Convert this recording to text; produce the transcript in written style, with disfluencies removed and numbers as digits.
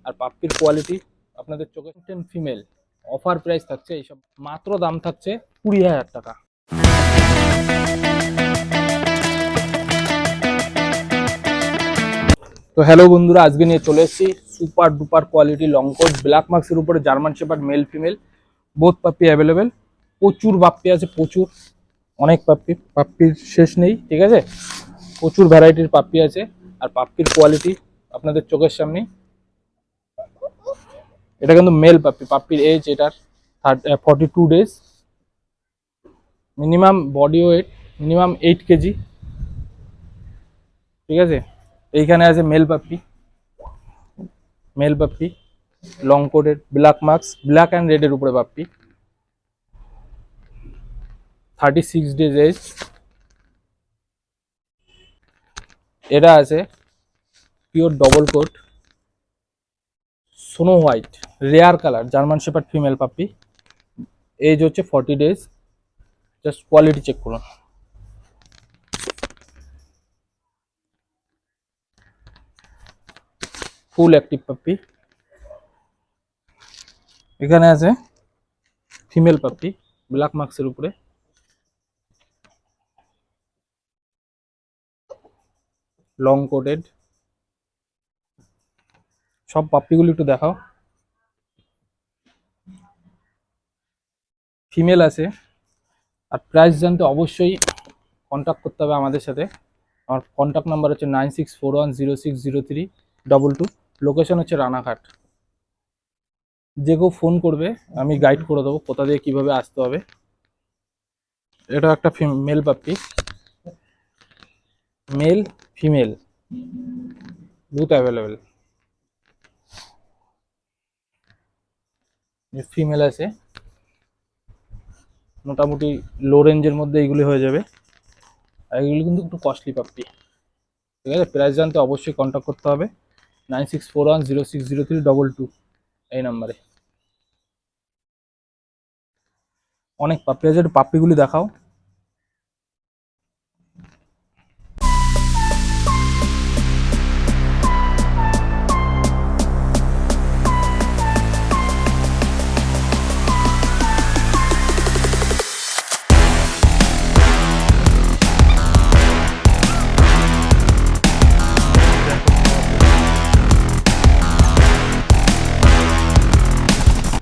আর পাপ্পির quality আপনাদের চোখে female offer price থাকছে এইসব, মাত্র দাম থাকছে 20,000 টাকা। তো হ্যালো বন্ধুরা, আজকে নিয়ে চলে এসেছি super duper quality long coat black মার্কসের উপরে German shepherd male female both puppy available. প্রচুর পাপ্পি আছে, প্রচুর, অনেক পাপ্পির শেষ নেই, ঠিক আছে। প্রচুর ভ্যারাইটির পাপ্পি আছে আর পাপ্পির কোয়ালিটি আপনাদের চোখের সামনে। এটা কিন্তু মেল পাপ্পি, পাপ্পির এজ এটার 42 days, minimum body weight minimum 8 KG, ঠিক আছে। এইখানে আছে মেল পাপ্পি লং কোটের ব্ল্যাক মার্কস, ব্ল্যাক অ্যান্ড রেডের উপরে পাপ্পি, 36 ডেজ এজ। এটা আছে pure double coat snow white rare colour German shepherd female puppy, age হচ্ছে 40 ডেজ। জাস্ট কোয়ালিটি চেক করুন। Full active puppy. এখানে আছে ফিমেল পাপ্পি ব্ল্যাক মার্কসের উপরে, লং কোটেড। সব পাপ্পিগুলো একটু দেখাও। ফিমেল আছে। আর প্রাইস জানতে অবশ্যই কন্ট্যাক্ট করতে হবে আমাদের সাথে। আমার কন্ট্যাক্ট নাম্বার হচ্ছে 9641060322। লোকেশন হচ্ছে রানাঘাট। যে কেউ ফোন করবে আমি গাইড করে দেবো কোথা দিয়ে কীভাবে আসতে হবে। এটা একটা mail puppy, male female booth available. Female আছে, মোটামুটি লো রেঞ্জের মধ্যে এইগুলি হয়ে যাবে। আর এগুলি কিন্তু একটু কস্টলি পাপ্পি, ঠিক আছে। প্রাইস জানতে অবশ্যই কন্ট্যাক্ট করতে হবে 9641060322 এই নাম্বারে। অনেক পাপ্পি আছে, একটু পাপ্পিগুলি দেখাও।